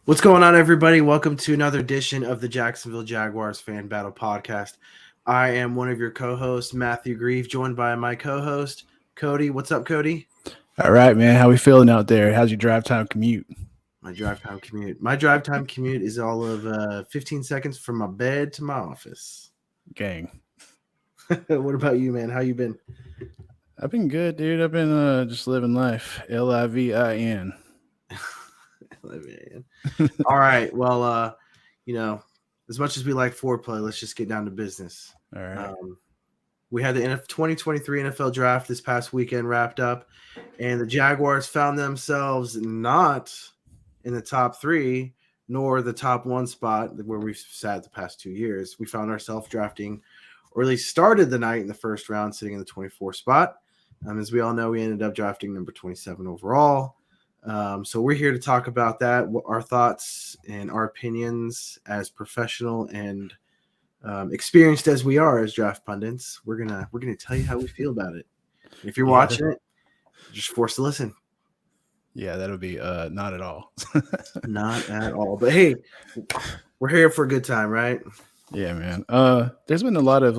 What's going on, everybody? Welcome to another edition of the Jacksonville Jaguars Fan Battle Podcast. I am one of your co-hosts, Matthew Grieve, joined by my co-host, Cody. What's up, Cody? All right, man. How we feeling out there? How's your drive time commute? My drive time commute is all of 15 seconds from my bed to my office. Gang. What about you, man? How you been? I've been good, dude. I've been just living life. LIVIN. All right. Well, as much as we like foreplay, let's just get down to business. All right. We had the 2023 NFL draft this past weekend wrapped up, and the Jaguars found themselves not in the top three, nor the top one spot where we've sat the past 2 years. We found ourselves drafting, or at least started the night in the first round, sitting in the 24th spot. As we all know, we ended up drafting number 27 overall. So we're here to talk about that, our thoughts and our opinions as professional and experienced as we are as draft pundits. We're gonna tell you how we feel about it. If you're watching it, just forced to listen. Yeah, that'll be not at all. Not at all. But hey, we're here for a good time, right? Yeah, man. There's been a lot of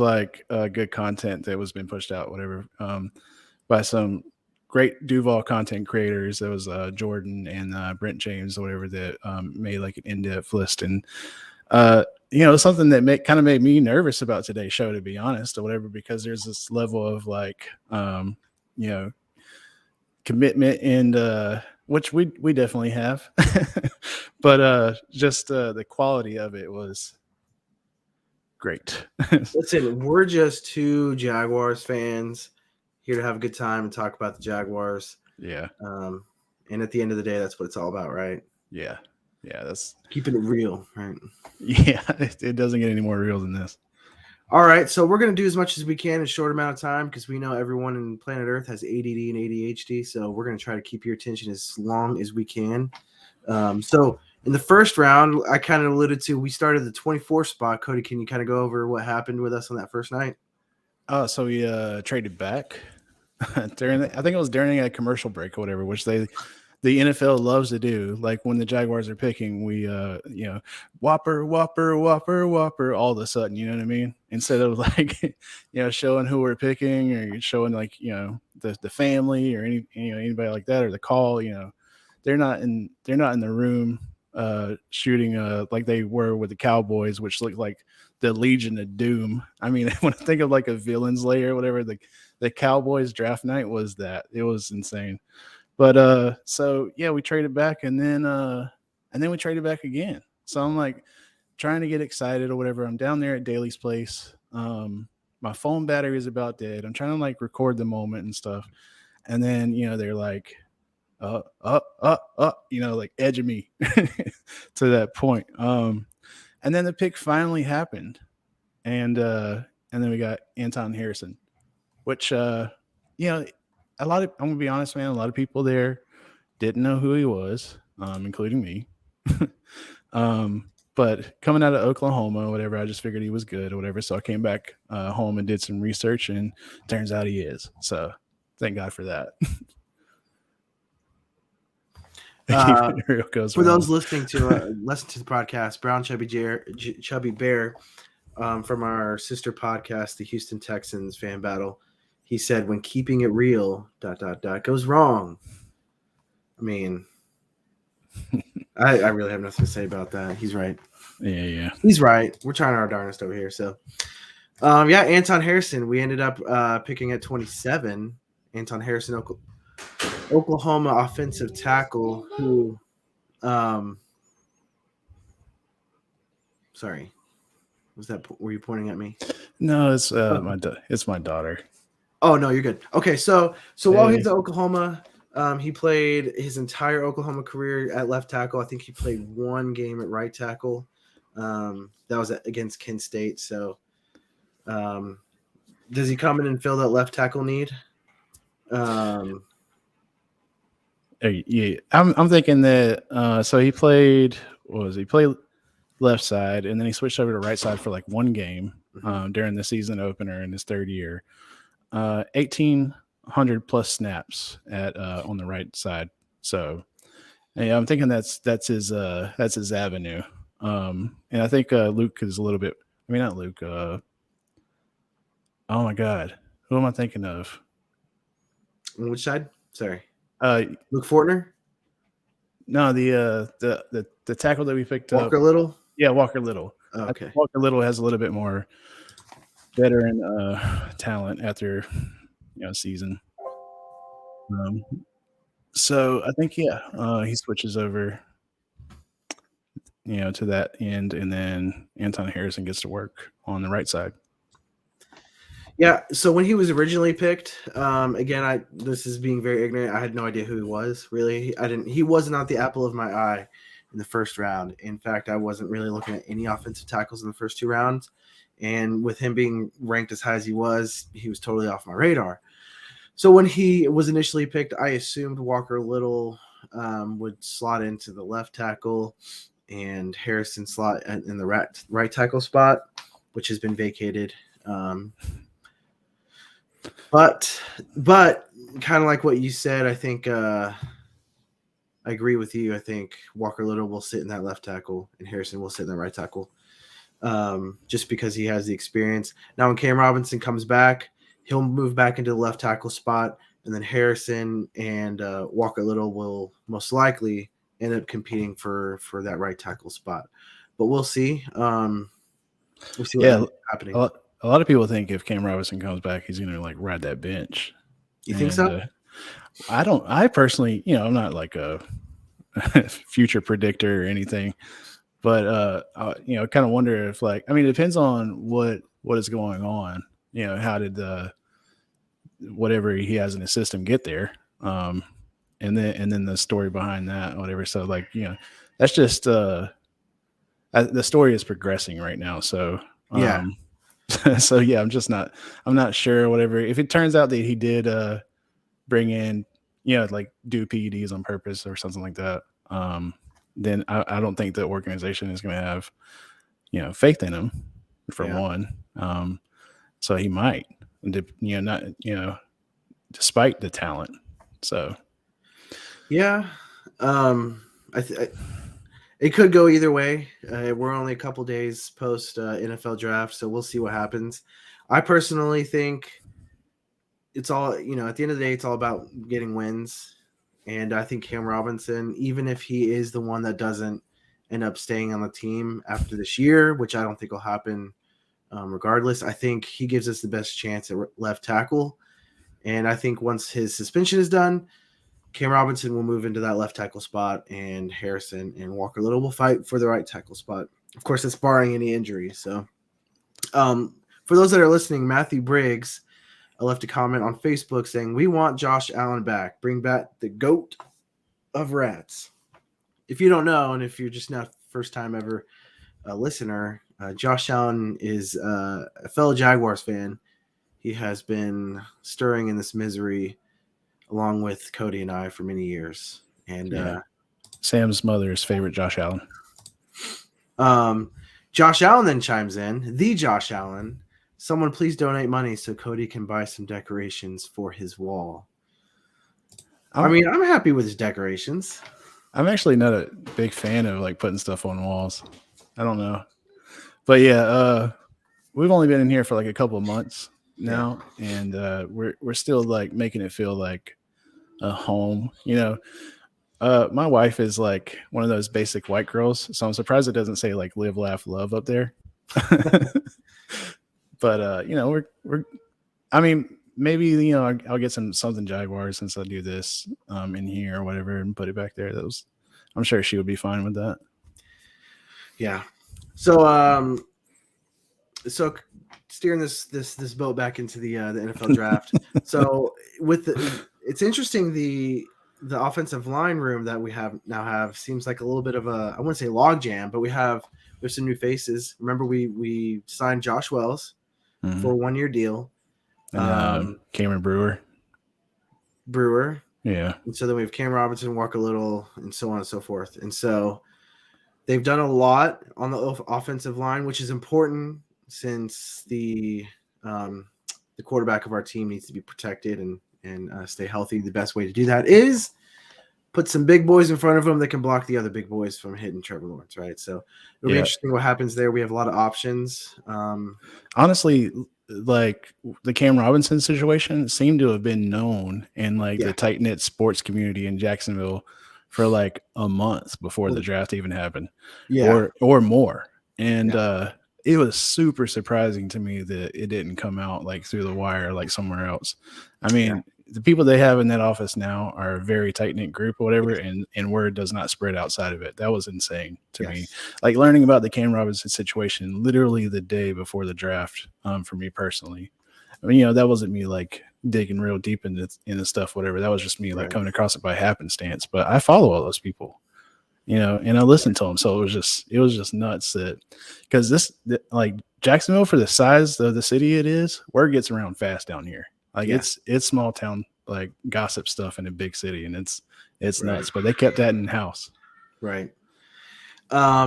good content that was been pushed out, whatever, by some great Duval content creators. There was Jordan and Brent James or whatever that made like an in-depth list, and something that kind of made me nervous about today's show, to be honest, or whatever, because there's this level of commitment and which we definitely have, but just the quality of it was great. Listen, we're just two Jaguars fans here to have a good time and talk about the Jaguars. Yeah. And at the end of the day, that's what it's all about, right? Yeah. Yeah, that's keeping it real, right? Yeah, it doesn't get any more real than this. All right, so we're going to do as much as we can in a short amount of time because we know everyone in planet Earth has ADD and ADHD, so we're going to try to keep your attention as long as we can. So in the first round, I kind of alluded to, we started the 24th spot. Cody, can you kind of go over what happened with us on that first night? So we traded back I think it was during a commercial break or whatever, which the NFL loves to do. Like when the Jaguars are picking, we whopper all of a sudden, you know what I mean? Instead of showing who we're picking or showing the family or anybody like that or the call, they're not in the room shooting like they were with the Cowboys, which looked like the Legion of Doom. I mean, when I think of like a villain's lair or whatever, the Cowboys draft night was that. It was insane. But so yeah, we traded back and then we traded back again. So I'm like trying to get excited or whatever. I'm down there at Daly's place. My phone battery is about dead. I'm trying to record the moment and stuff. And then, they're like, edging me to that point. And then the pick finally happened. And then we got Anton Harrison, which, I'm gonna be honest, man. A lot of people there didn't know who he was, including me. But coming out of Oklahoma, or whatever, I just figured he was good, or whatever. So I came back home and did some research, and turns out he is. So thank God for that. For those listening to listen to the podcast, Brown Chubby Bear, from our sister podcast, the Houston Texans Fan Battle. He said, when keeping it real, ... goes wrong. I mean, I really have nothing to say about that. He's right. Yeah. He's right. We're trying our darnest over here. So, Anton Harrison, we ended up picking at 27. Anton Harrison, Oklahoma offensive tackle who, sorry, were you pointing at me? No, it's my daughter. Oh, no, you're good. Okay, so while he's at Oklahoma, he played his entire Oklahoma career at left tackle. I think he played one game at right tackle. That was against Kent State. So does he come in and fill that left tackle need? Yeah, I'm thinking that so he played left side, and then he switched over to right side for one game during the season opener in his third year. 1,800 plus snaps on the right side. So Yeah, I'm thinking that's his avenue. And I think Luke is a little bit. I mean, not Luke. Oh my God, who am I thinking of? On which side? Sorry, Uh, Luke Fortner, no, the tackle that we picked up. Walker Little. Yeah, Walker Little. I think Okay. Walker Little has a little bit more veteran talent after season. So I think he switches over to that end, and then Anton Harrison gets to work on the right side. Yeah. So when he was originally picked, again, this is being very ignorant. I had no idea who he was. Really, I didn't. He was not the apple of my eye in the first round. In fact, I wasn't really looking at any offensive tackles in the first 2 rounds. And with him being ranked as high as he was totally off my radar. So when he was initially picked, I assumed Walker Little would slot into the left tackle and Harrison slot in the right tackle spot, which has been vacated. But kind of like what you said, I think I agree with you. I think Walker Little will sit in that left tackle and Harrison will sit in the right tackle, just because he has the experience. Now, when Cam Robinson comes back, he'll move back into the left tackle spot, and then Harrison and Walker Little will most likely end up competing for that right tackle spot. But we'll see. We'll see what ends up happening. A lot of people think if Cam Robinson comes back, he's going to like ride that bench. You think so? I don't. I personally, I'm not like a future predictor or anything, but kind of wonder if it depends on what is going on. How did whatever he has in his system get there, and then the story behind that, whatever. So that's just the story is progressing right now. So yeah. So yeah, I'm not sure. Whatever. If it turns out that he did bring in, do PEDs on purpose or something like that, then I don't think the organization is going to have, faith in him for one. So he might, not, despite the talent. So yeah, it could go either way. We're only a couple days post NFL draft, so we'll see what happens. I personally think it's all, at the end of the day, it's all about getting wins. And I think Cam Robinson, even if he is the one that doesn't end up staying on the team after this year, which I don't think will happen regardless, I think he gives us the best chance at left tackle. And I think once his suspension is done, Cam Robinson will move into that left tackle spot, and Harrison and Walker Little will fight for the right tackle spot. Of course, that's barring any injuries. So for those that are listening, Matthew Briggs left a comment on Facebook saying, "We want Josh Allen back. Bring back the GOAT of rats." If you don't know, and if you're just not first time ever listener, Josh Allen is a fellow Jaguars fan. He has been stirring in this misery along with Cody and I for many years. And Sam's mother's favorite Josh Allen. Josh Allen then chimes in, the Josh Allen, "Someone please donate money so Cody can buy some decorations for his wall." I'm happy with his decorations. I'm actually not a big fan of putting stuff on walls. I don't know. But yeah, we've only been in here for a couple of months now, and we're still making it feel like a home. My wife is one of those basic white girls, so I'm surprised it doesn't say live, laugh, love up there. But we're maybe I'll get something Jaguars since I do this in here or whatever and put it back there. I'm sure she would be fine with that. Yeah. So steering this boat back into the NFL draft. So it's interesting, the offensive line room that we have seems like a little bit of a, I wouldn't say log jam, but we have some new faces. Remember we signed Josh Wells for a 1-year deal. And Cameron Brewer. Yeah. And so then we have Cam Robinson, Walker Little, and so on and so forth. And so they've done a lot on the offensive line, which is important since the quarterback of our team needs to be protected and stay healthy. The best way to do that is put some big boys in front of him that can block the other big boys from hitting Trevor Lawrence, right? So it'll be interesting what happens there. We have a lot of options. Honestly, like the Cam Robinson situation seemed to have been known in like the tight knit sports community in Jacksonville for like a month before the draft even happened, or more. And it was super surprising to me that it didn't come out like through the wire like somewhere else. I mean, the people they have in that office now are a very tight knit group or whatever, and word does not spread outside of it. That was insane to me. Like learning about the Cam Robinson situation literally the day before the draft, for me personally. I mean, that wasn't me like digging real deep into stuff, whatever. That was just me like coming across it by happenstance. But I follow all those people, and I listened to them. So it was just nuts that because like Jacksonville, for the size of the city it is, word gets around fast down here. Like it's small town, like gossip stuff in a big city, and it's nuts. But they kept that in house. Right.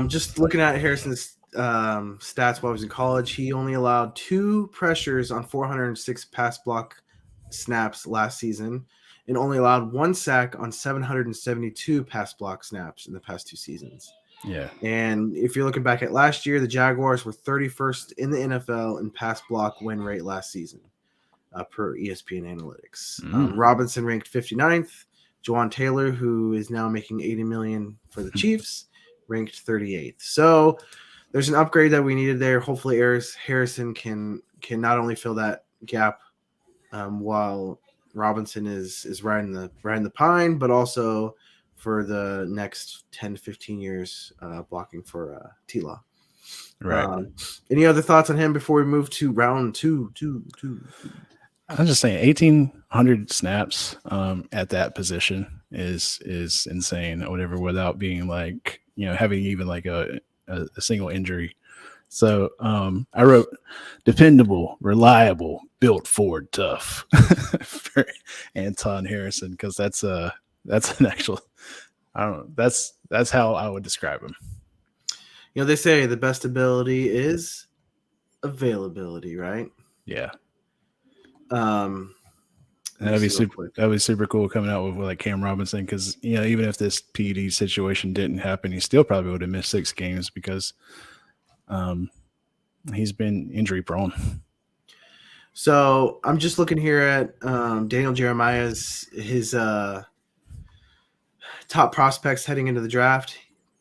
Just looking at Harrison's stats while he was in college, he only allowed 2 pressures on 406 pass block snaps last season, and only allowed 1 sack on 772 pass block snaps in the past 2 seasons. Yeah. And if you're looking back at last year, the Jaguars were 31st in the NFL in pass block win rate last season. Per ESPN Analytics. Robinson ranked 59th. Juwan Taylor, who is now making $80 million for the Chiefs, ranked 38th. So there's an upgrade that we needed there. Hopefully Harrison can not only fill that gap while Robinson is riding the pine, but also for the next 10 to 15 years blocking for T-Law. Right. Any other thoughts on him before we move to round two? I'm just saying 1,800 snaps at that position is insane or whatever, without being like, having even like a single injury. So I wrote dependable, reliable, built Ford tough for Anton Harrison, because that's an actual, I don't know, that's how I would describe him. They say the best ability is availability, right? Yeah. That'd be super cool coming out with like Cam Robinson, because even if this PED situation didn't happen, he still probably would have missed 6 games because he's been injury prone. So I'm just looking here at Daniel Jeremiah's top prospects heading into the draft.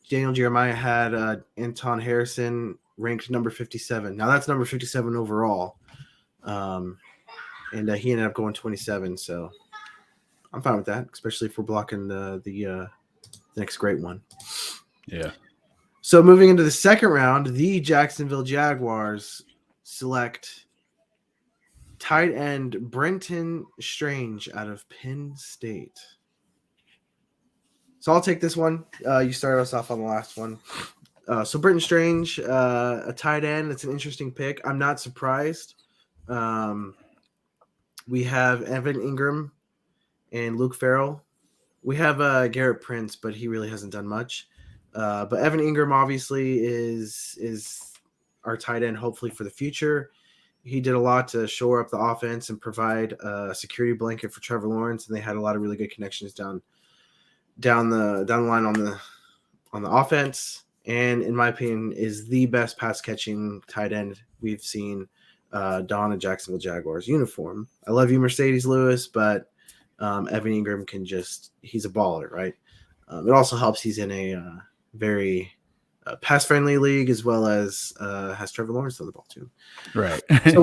Daniel Jeremiah had Anton Harrison ranked number 57. Now that's number 57 overall. And he ended up going 27, so I'm fine with that, especially if we're blocking the next great one. Yeah. So moving into the second round, the Jacksonville Jaguars select tight end Brenton Strange out of Penn State. So I'll take this one. You started us off on the last one. So Brenton Strange, a tight end. It's an interesting pick. I'm not surprised. We have Evan Ingram and Luke Farrell. We have Garrett Prince, but he really hasn't done much. But Evan Ingram obviously is our tight end, hopefully for the future. He did a lot to shore up the offense and provide a security blanket for Trevor Lawrence, and they had a lot of really good connections down the line on the offense. And in my opinion, is the best pass catching tight end we've seen don a Jacksonville Jaguars uniform. I love you, Mercedes Lewis, but Evan Ingram he's a baller, right? It also helps he's in a very pass-friendly league, as well as has Trevor Lawrence on the ball too. Right. So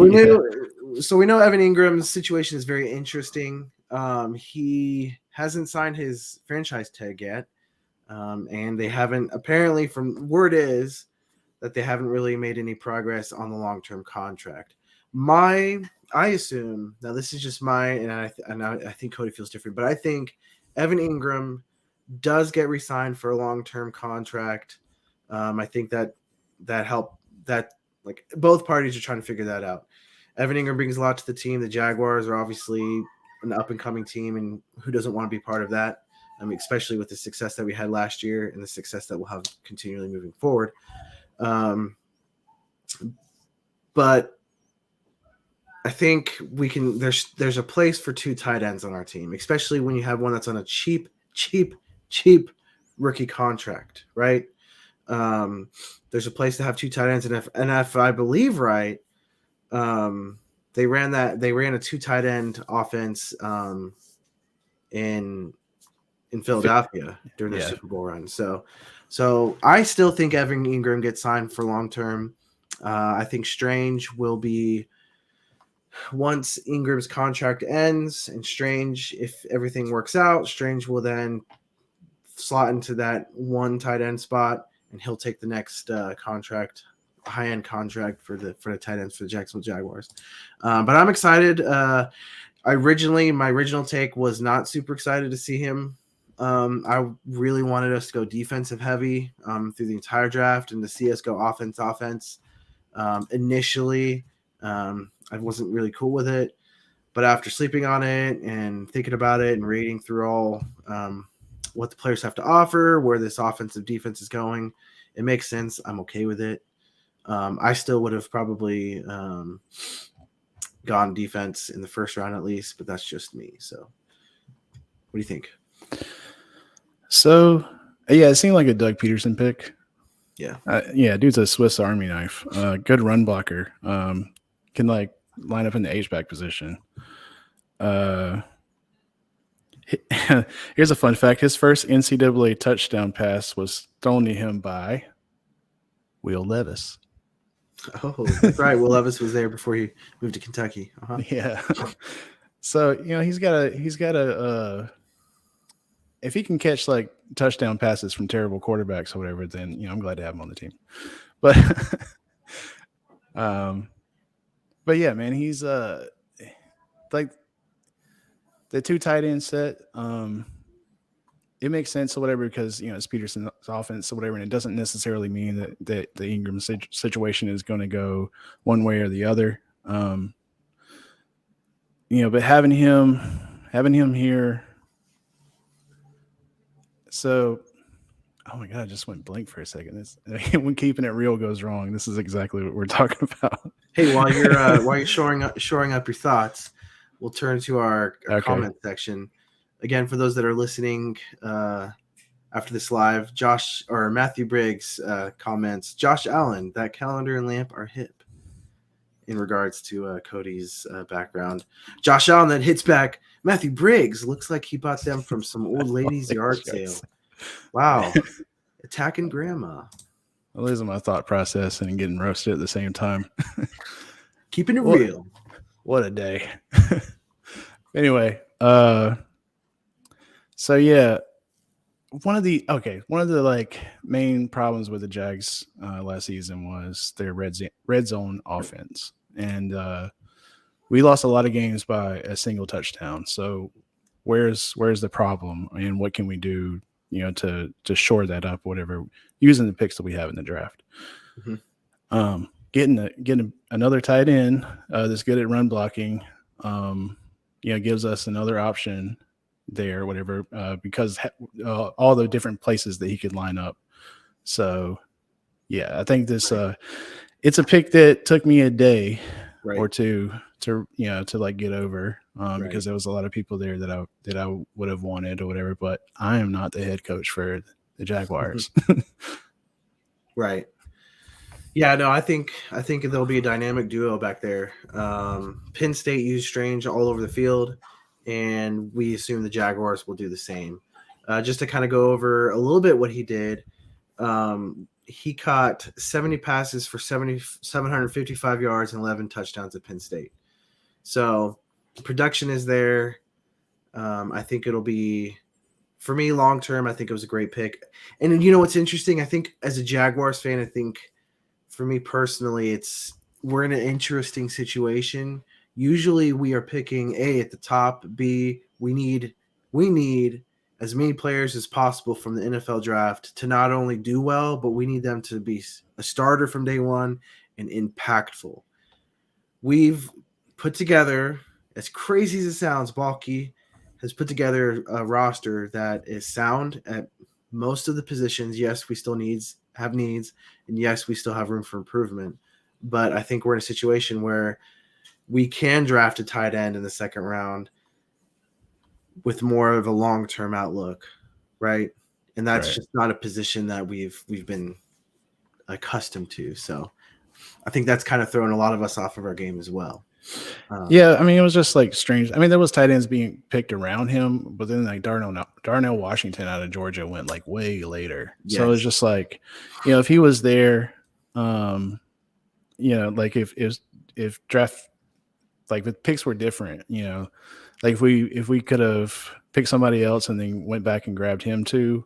we know Evan Ingram's situation is very interesting. He hasn't signed his franchise tag yet, and they haven't, apparently from word is that they haven't really made any progress on the long-term contract. I assume, now this is just and I think Cody feels different, but I think Evan Ingram does get re-signed for a long-term contract. I think that like both parties are trying to figure that out. Evan Ingram brings a lot to the team. The Jaguars are obviously an up-and-coming team, and who doesn't want to be part of that? I mean, especially with the success that we had last year and the success that we'll have continually moving forward. But I think we can. There's a place for 2 tight ends on our team, especially when you have one that's on a cheap cheap rookie contract, right? There's a place to have 2 tight ends, and if I believe right, they ran a 2 tight end offense in Philadelphia during their Super Bowl run. So I still think Evan Ingram gets signed for long term. I think Strange will be, once Ingram's contract ends, and Strange, if everything works out, Strange will then slot into that 1 tight end spot, and he'll take the next contract, high end contract for the tight ends for the Jacksonville Jaguars. But I'm excited. My original take was not super excited to see him. I really wanted us to go defensive heavy through the entire draft, and to see us go offense. Initially, I wasn't really cool with it, but after sleeping on it and thinking about it and reading through all what the players have to offer, where this offensive defense is going, it makes sense. I'm okay with it. I still would have probably gone defense in the first round at least, but that's just me. So what do you think? So, yeah, it seemed like a Doug Peterson pick. Yeah. Dude's a Swiss Army knife. Good run blocker. Can like line up in the H-back position. Here's a fun fact. His first NCAA touchdown pass was thrown to him by Will Levis. Oh, that's right. Will Levis was there before he moved to Kentucky. Uh-huh. Yeah. So, he's got a if he can catch like touchdown passes from terrible quarterbacks or whatever, then, I'm glad to have him on the team. But, but yeah, man, he's like the 2 tight end set. It makes sense or whatever because it's Peterson's offense or whatever, and it doesn't necessarily mean that the Ingram situation is going to go one way or the other. But having him here. So, oh my God, I just went blank for a second. When keeping it real goes wrong, this is exactly what we're talking about. Hey, while you're shoring up your thoughts, we'll turn to our comment section. Again, for those that are listening after this live, Matthew Briggs comments, Josh Allen, that calendar and lamp are hip, in regards to Cody's background. Josh Allen that hits back, Matthew Briggs looks like he bought them from some old lady's yard sale. Wow. Attacking grandma. I'm losing my thought process and getting roasted at the same time. Keeping it real. What a day. Anyway, so yeah, one of the like main problems with the Jags last season was their red zone offense, and we lost a lot of games by a single touchdown. So where's the problem, and what can we do, to shore that up, whatever, using the picks that we have in the draft. Mm-hmm. Getting another tight end that's good at run blocking, gives us another option there, whatever, because all the different places that he could line up. So, yeah, I think this it's a pick that took me a day or two to like get over, because there was a lot of people there that I would have wanted or whatever. But I am not the head coach for the Jaguars. Right. Yeah, no, I think there'll be a dynamic duo back there. Penn State used Strange all over the field, and we assume the Jaguars will do the same. Just to kind of go over a little bit what he did, he caught 70 passes for 755 yards and 11 touchdowns at Penn State. So the production is there. I think it'll be, for me, long term, I think it was a great pick. And what's interesting, I think as a Jaguars fan, I think for me personally, we're in an interesting situation. Usually we are picking A at the top, B, we need as many players as possible from the NFL draft to not only do well, but we need them to be a starter from day one and impactful. We've put together, as crazy as it sounds, Balky has put together a roster that is sound at most of the positions. Yes, we still have needs, and yes, we still have room for improvement. But I think we're in a situation where we can draft a tight end in the second round with more of a long-term outlook. right? And that's Right. just not a position that we've been accustomed to. So I think that's kind of thrown a lot of us off of our game as well. Yeah, I mean, it was just like strange. I mean, there was tight ends being picked around him, but then like Darnell Washington out of Georgia went like way later. So it was Yes. just like, if he was there, like if draft, like the picks were different, like if we could have picked somebody else and then went back and grabbed him too,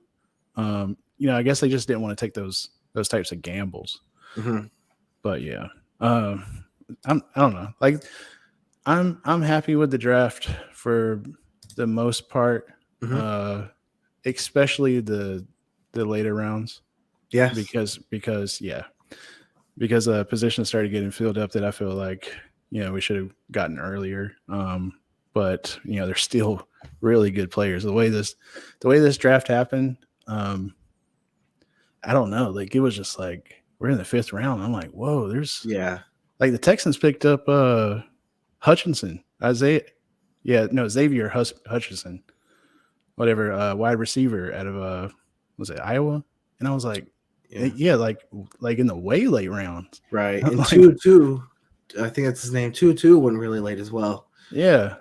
I guess they just didn't want to take those types of gambles. Mm-hmm. But yeah, I don't know. Like I'm happy with the draft for the most part, Mm-hmm. especially the later rounds. Yes. Because positions started getting filled up that I feel like we should have gotten earlier. But they're still really good players. The way this draft happened, I don't know. Like it was just like we're in the 5th round. I'm like, whoa, there's like the Texans picked up Hutchinson, Xavier Hutchinson, whatever, wide receiver out of was it Iowa? And I was like, like in the way late rounds, right. And like, 2-2, I think that's his name. 2-2 went really late as well. Yeah,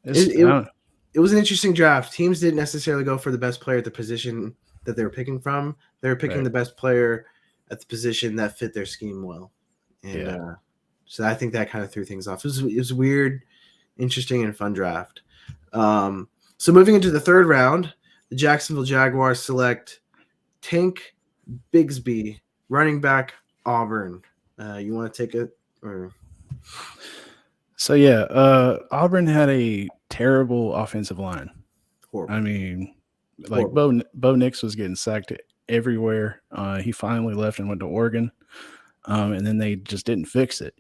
it was an interesting draft. Teams didn't necessarily go for the best player at the position that they were picking from. They were picking the best player at the position that fit their scheme well, and so I think that kind of threw things off. It was weird, interesting, and fun draft. So moving into the 3rd round, the Jacksonville Jaguars select Tank Bigsby, running back, Auburn. You want to take it? Or... So Auburn had a terrible offensive line. Horrible. I mean, like Bo Nix was getting sacked everywhere. He finally left and went to Oregon, and then they just didn't fix it.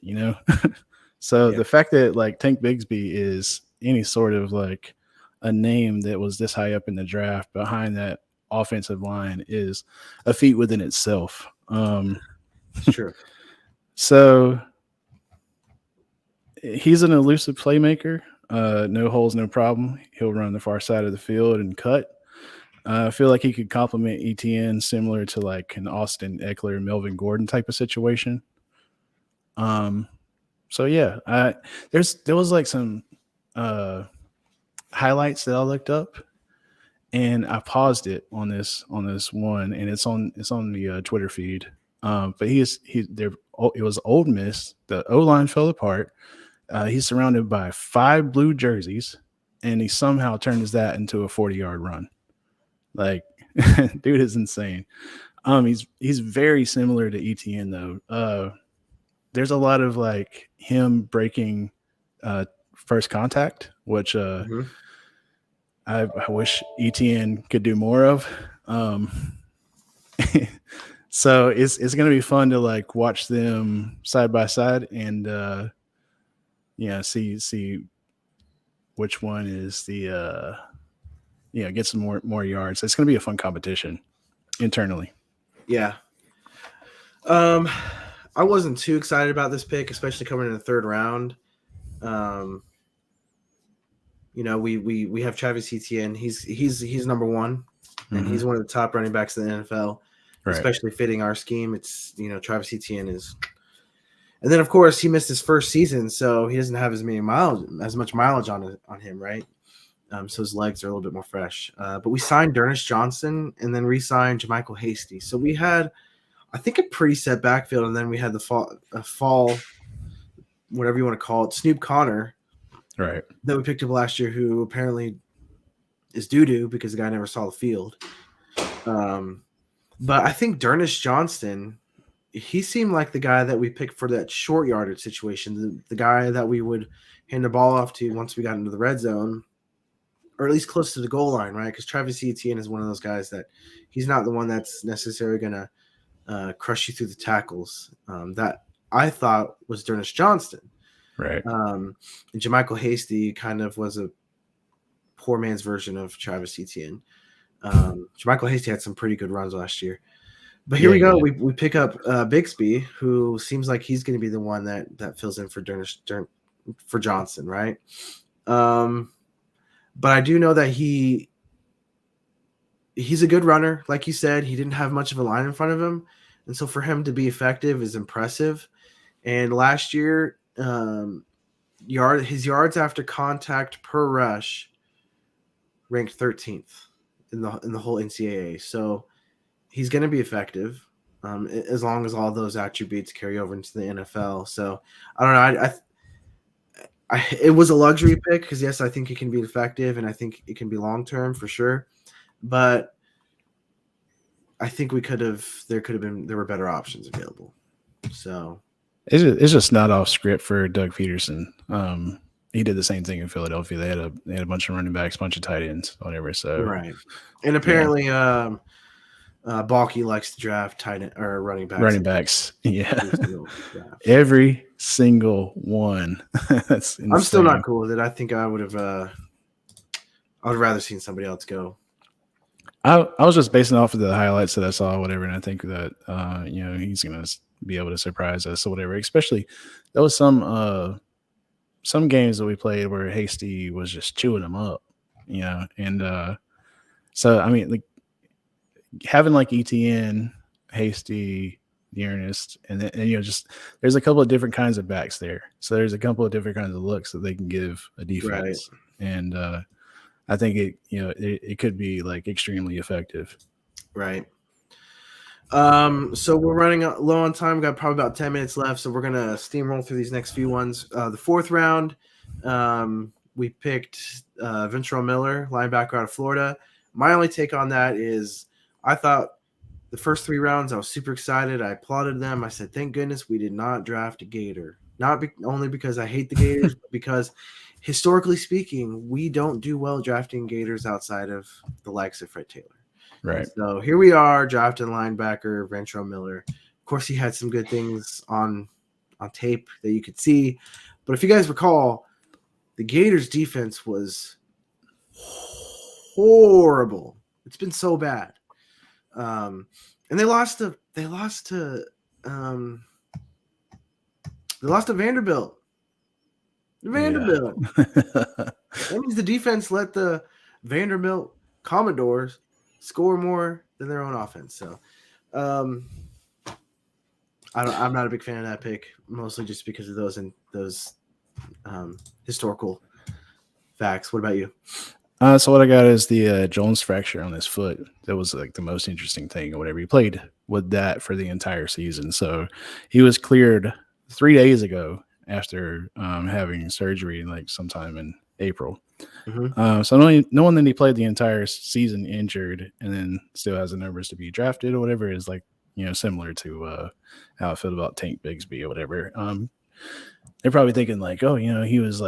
So the fact that like Tank Bigsby is any sort of like a name that was this high up in the draft behind that offensive line is a feat within itself. It's true. So he's an elusive playmaker. No holes, no problem. He'll run the far side of the field and cut. I feel like he could complement ETN similar to like an Austin Eckler, Melvin Gordon type of situation. So there was like some highlights that I looked up, and I paused it on this one, and it's on the Twitter feed. But it was Ole Miss. The O-line fell apart. He's surrounded by 5 blue jerseys, and he somehow turns that into a 40-yard run. Like, dude is insane. He's very similar to ETN though. There's a lot of like him breaking first contact, which I wish ETN could do more of. So it's going to be fun to like watch them side by side and see which one is the get some more yards. It's going to be a fun competition internally. Yeah. I wasn't too excited about this pick, especially coming in the 3rd round. We have Travis Etienne. He's number 1, and he's one of the top running backs in the NFL, especially fitting our scheme. It's Travis Etienne is, and then of course he missed his first season, so he doesn't have as much mileage on him, right? So his legs are a little bit more fresh. But we signed D'Ernest Johnson and then re-signed JaMycal Hasty. So we had, I think, a pretty set backfield, and then we had the fall, whatever you want to call it, Snoop Connor, right? That we picked up last year, who apparently is doo-doo because the guy never saw the field. But I think D'Ernest Johnson, he seemed like the guy that we picked for that short yardage situation, the guy that we would hand the ball off to once we got into the red zone, or at least close to the goal line, right? Because Travis Etienne is one of those guys that he's not the one that's necessarily going to crush you through the tackles. That I thought was D'Ernest Johnson. Right. And JaMycal Hasty kind of was a poor man's version of Travis Etienne. JaMycal Hasty had some pretty good runs last year. But here we go. We pick up Bixby, who seems like he's going to be the one that fills in for Johnson, right? But I do know that he he's a good runner. Like you said, he didn't have much of a line in front of him. And so for him to be effective is impressive. And last year, his yards after contact per rush ranked 13th in the whole NCAA. So he's going to be effective as long as all those attributes carry over into the NFL. So I don't know. It was a luxury pick because, yes, I think it can be effective and I think it can be long-term for sure. But I think there were better options available. So it's just not off script for Doug Peterson. He did the same thing in Philadelphia. They had a bunch of running backs, bunch of tight ends, whatever. So right. And apparently Balky likes to draft tight end or running backs. Running backs. Yeah. Every single one. That's insane. I'm still not cool with it. I think I would have rather seen somebody else go. I was just basing off of the highlights that I saw, whatever, and I think that he's gonna be able to surprise us or whatever. Especially there was some games that we played where Hasty was just chewing them up, and so I mean, like having like ETN, Hasty, Ernest, and then just there's a couple of different kinds of backs there. So there's a couple of different kinds of looks that they can give a defense, right. And I think it could be like extremely effective. Right. So we're running low on time. We've got probably about 10 minutes left. So we're going to steamroll through these next few ones. The fourth round, we picked Ventrell Miller, linebacker out of Florida. My only take on that is I thought the first 3 rounds, I was super excited. I applauded them. I said, thank goodness we did not draft a Gator. Not only because I hate the Gators, but because historically speaking, we don't do well drafting Gators outside of the likes of Fred Taylor. Right. So here we are drafting linebacker Ventrell Miller. Of course, he had some good things on tape that you could see. But if you guys recall, the Gators defense was horrible. It's been so bad. And they lost to Vanderbilt. Vanderbilt. Yeah. That means the defense let the Vanderbilt Commodores score more than their own offense. So I'm not a big fan of that pick, mostly just because of those historical facts. What about you? So what I got is the Jones fracture on his foot. That was like the most interesting thing or whatever. He played with that for the entire season. So he was cleared 3 days ago after having surgery like sometime in April. Mm-hmm. So knowing that he played the entire season injured and then still has the numbers to be drafted or whatever is like, similar to how I feel about Tank Bigsby or whatever. They're probably thinking like, oh, he was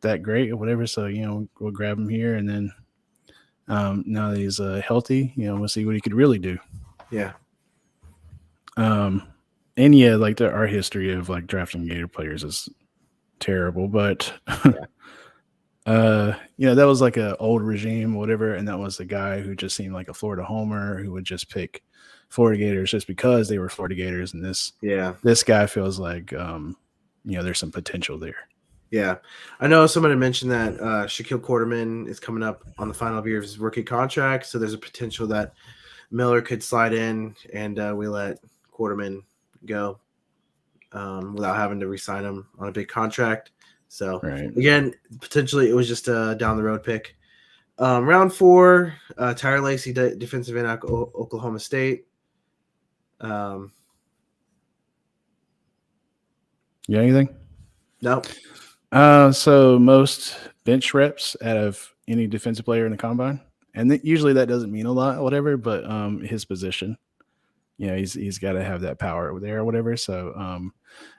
that great or whatever. So, we'll grab him here. And then now that he's healthy, we'll see what he could really do. Yeah. And like our history of like drafting Gator players is terrible, but that was like an old regime, whatever. And that was the guy who just seemed like a Florida homer who would just pick Florida Gators just because they were Florida Gators. And this guy feels like, there's some potential there. Yeah. I know somebody mentioned that Shaquille Quarterman is coming up on the final year of his rookie contract. So there's a potential that Miller could slide in and we let Quarterman go without having to re-sign him on a big contract. So Again, potentially it was just a down the road pick. Round 4, Tyler Lacey, defensive end at Oklahoma State. You got anything? No. So most bench reps out of any defensive player in the combine, and usually that doesn't mean a lot or whatever, but his position, he's got to have that power over there or whatever. So,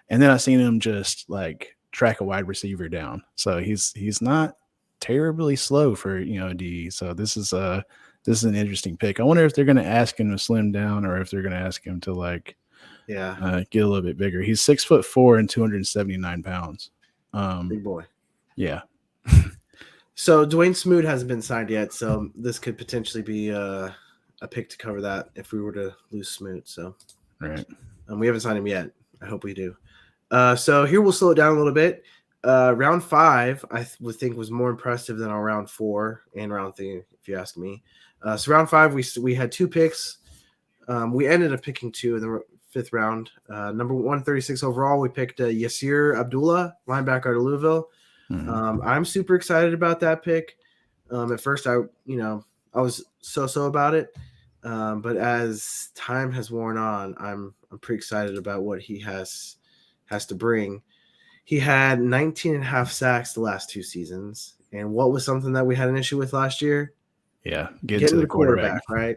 and then I seen him just like track a wide receiver down. So he's not terribly slow for a D. So this is an interesting pick. I wonder if they're going to ask him to slim down or if they're going to ask him to like get a little bit bigger. He's 6'4" and 279 pounds. Big boy. Yeah. So Dwayne Smoot hasn't been signed yet, so this could potentially be a pick to cover that if we were to lose Smoot. So right. We haven't signed him yet. I hope we do. So here we'll slow it down a little bit. Round 5, would think was more impressive than our round 4 and round 3, if you ask me. So round 5, we had 2 picks. We ended up picking 2 in the 5th round. Number 136 overall, we picked Yasir Abdullah, linebacker out of Louisville. I'm super excited about that pick. At first, I was so about it, but as time has worn on, I'm pretty excited about what he has to bring. He had 19 and a half sacks the last 2 seasons, and what was something that we had an issue with last year? Yeah, getting to the quarterback, right?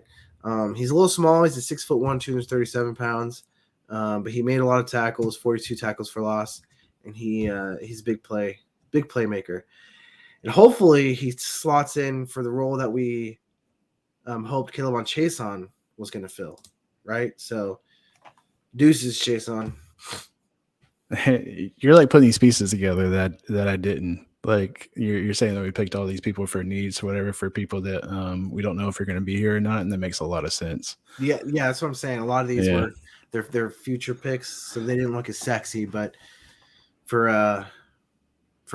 He's a little small. He's a 6'1", 237 pounds, but he made a lot of tackles, 42 tackles for loss, and he's a big playmaker. And hopefully he slots in for the role that we hoped Caleb Chason was going to fill, right? So deuces, Chason. You're like putting these pieces together that I didn't. Like you're saying that we picked all these people for needs or whatever, for people that we don't know if you're going to be here or not, and that makes a lot of sense. Yeah, that's what I'm saying. A lot of these were their future picks, so they didn't look as sexy, but for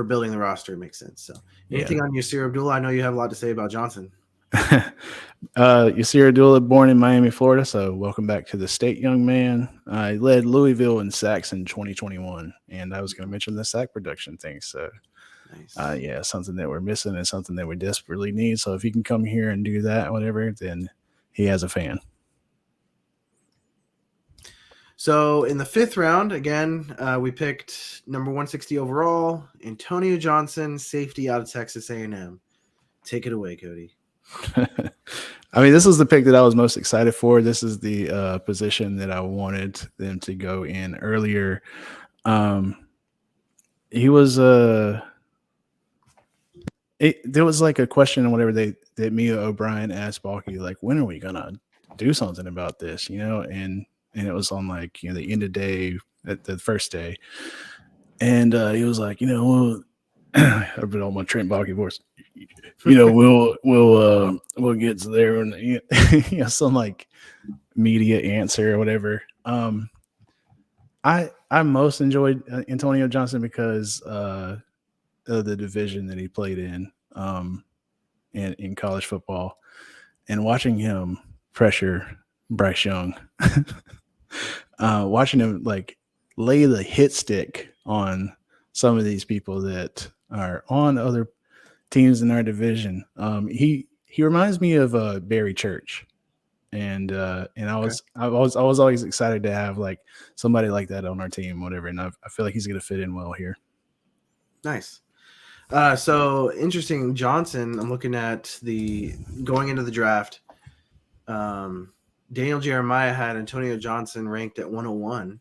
building the roster, it makes sense. So anything on Yasir Abdullah? I know you have a lot to say about Johnson. Yasir Abdullah, born in Miami, Florida. So welcome back to the state, young man. He led Louisville in sacks in 2021, and I was going to mention the sack production thing. So nice. Something that we're missing and something that we desperately need. So if he can come here and do that, whatever, then he has a fan. So in the 5th round, again, we picked number 160 overall, Antonio Johnson, safety out of Texas A&M. Take it away, Cody. I mean, this is the pick that I was most excited for. This is the position that I wanted them to go in earlier. He was there was like a question or whatever that Mia O'Brien asked Balky, like, when are we gonna do something about this? And it was on like the end of day at the first day, and he was like, well, I've been on my Trent Balky voice. We'll get to there, and some like media answer or whatever. I most enjoyed Antonio Johnson because of the division that he played in college football, and watching him pressure Bryce Young, watching him like lay the hit stick on some of these people that are on other teams in our division. He reminds me of Barry Church, and I was always excited to have like somebody like that on our team, whatever. And I feel like he's going to fit in well here. Nice. So interesting, Johnson. I'm looking at going into the draft. Daniel Jeremiah had Antonio Johnson ranked at 101,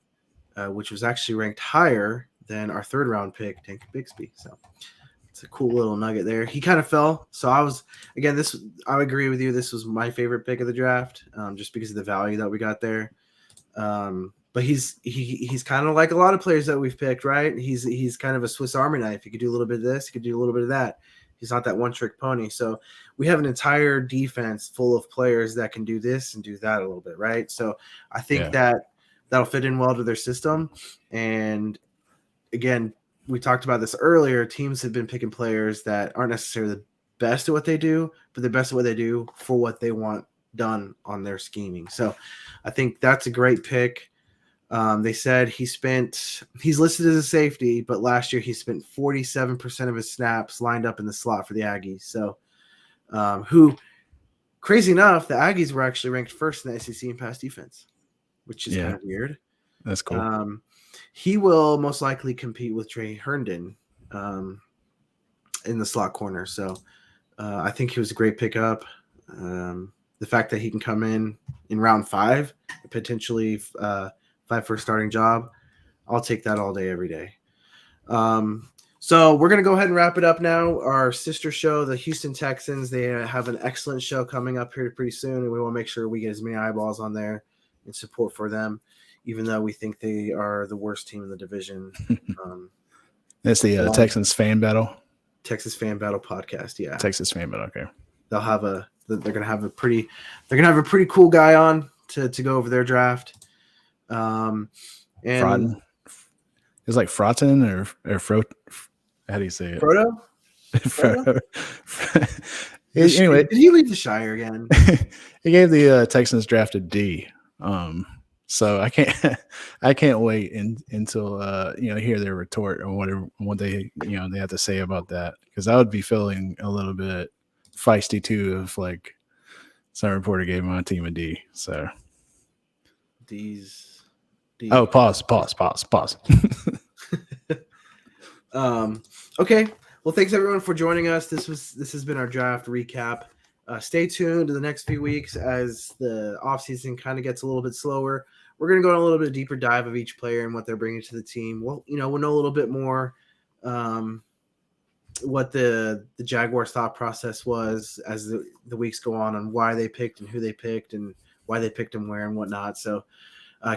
which was actually ranked higher than our 3rd round pick, Tank Bixby. So it's a cool little nugget there. He kind of fell. So I agree with you. This was my favorite pick of the draft, just because of the value that we got there. But he's kind of like a lot of players that we've picked, right? He's kind of a Swiss Army knife. He could do a little bit of this, he could do a little bit of that. He's not that one-trick pony. So we have an entire defense full of players that can do this and do that a little bit, right? So I think that'll fit in well to their system. And again, we talked about this earlier. Teams have been picking players that aren't necessarily the best at what they do, but the best at what they do for what they want done on their scheming. So I think that's a great pick. They said he's listed as a safety, but last year he spent 47% of his snaps lined up in the slot for the Aggies. So, crazy enough, the Aggies were actually ranked 1st in the SEC in pass defense, which is kind of weird. That's cool. He will most likely compete with Trey Herndon in the slot corner. So, I think he was a great pickup. The fact that he can come in round 5, potentially fight for a starting job, I'll take that all day, every day. So we're going to go ahead and wrap it up now. Our sister show, the Houston Texans, they have an excellent show coming up here pretty soon, and we want to make sure we get as many eyeballs on there and support for them, even though we think they are the worst team in the division. That's the Texans fan battle. Texas fan battle podcast. Yeah. Texas fan battle. Okay. They're going to have a pretty cool guy on to go over their draft. And Frotten. It's like Frotten or How do you say it? Frodo? Frodo? Anyway, did he leave the Shire again? he gave the Texans draft a D. So I can't wait until hear their retort or what they they have to say about that, because I would be feeling a little bit feisty too if like some reporter gave my team a D. So D's. Oh, pause. Okay. Well, thanks everyone for joining us. This has been our draft recap. Stay tuned to the next few weeks as the offseason kind of gets a little bit slower. We're going to go on a little bit deeper dive of each player and what they're bringing to the team. We'll know a little bit more what the Jaguars thought process was as the weeks go on why they picked and who they picked and why they picked them where and whatnot. So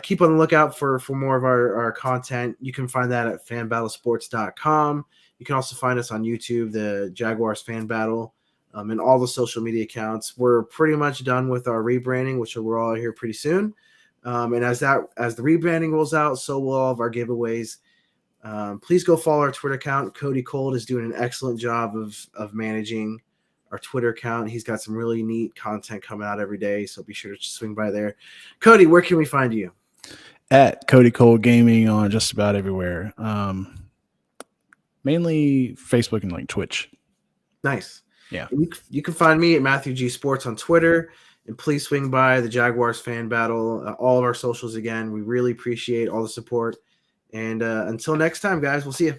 keep on the lookout for more of our content. You can find that at fanbattlesports.com. You can also find us on YouTube, the Jaguars Fan Battle, and all the social media accounts. We're pretty much done with our rebranding, which we're all here pretty soon. And as the rebranding rolls out, so will all of our giveaways. Please go follow our Twitter account. Cody Cold is doing an excellent job of managing our Twitter account. He's got some really neat content coming out every day, so be sure to swing by there. Cody, where can we find you? At Cody Cold Gaming on just about everywhere. Mainly Facebook and like Twitch. Nice. Yeah. You can find me at Matthew G Sports on Twitter, and please swing by the Jaguars Fan Battle, all of our socials again. We really appreciate all the support. And until next time, guys, we'll see you.